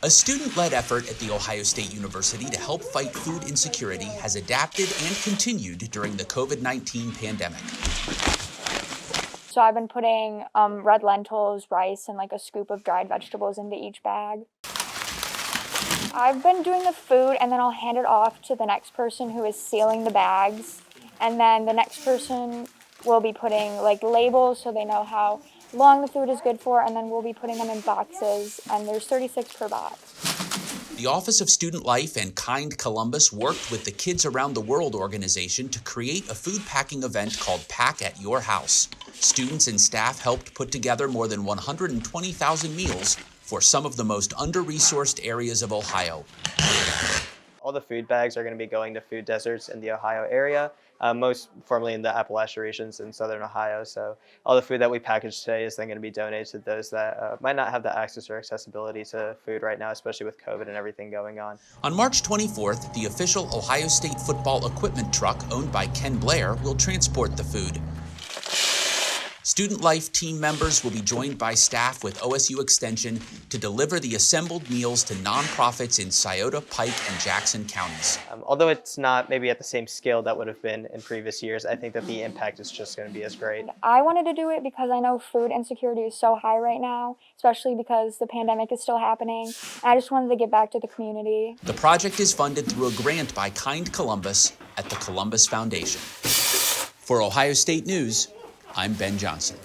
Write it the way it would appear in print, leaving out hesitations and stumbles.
A student-led effort at The Ohio State University to help fight food insecurity has adapted and continued during the COVID-19 pandemic. So I've been putting red lentils, rice, and like a scoop of dried vegetables into each bag. I've been doing the food, and then I'll hand it off to the next person who is sealing the bags. And then the next person will be putting like labels so they know how long the food is good for, and then we'll be putting them in boxes, and there's 36 per box. The Office of Student Life and Kind Columbus worked with the Kids Around the World organization to create a food packing event called Pack at Your House. Students and staff helped put together more than 120,000 meals for some of the most under-resourced areas of Ohio. All the food bags are going to be going to food deserts in the Ohio area, most formerly in the Appalachian regions in southern Ohio. So all the food that we package today is then going to be donated to those that might not have the access or accessibility to food right now, especially with COVID and everything going on. On March 24th, the official Ohio State football equipment truck owned by Ken Blair will transport the food. Student Life team members will be joined by staff with OSU Extension to deliver the assembled meals to nonprofits in Scioto, Pike, and Jackson counties. Although it's not maybe at the same scale that would have been in previous years, I think that the impact is just going to be as great. I wanted to do it because I know food insecurity is so high right now, especially because the pandemic is still happening. I just wanted to give back to the community. The project is funded through a grant by Kind Columbus at the Columbus Foundation. For Ohio State News, I'm Ben Johnson.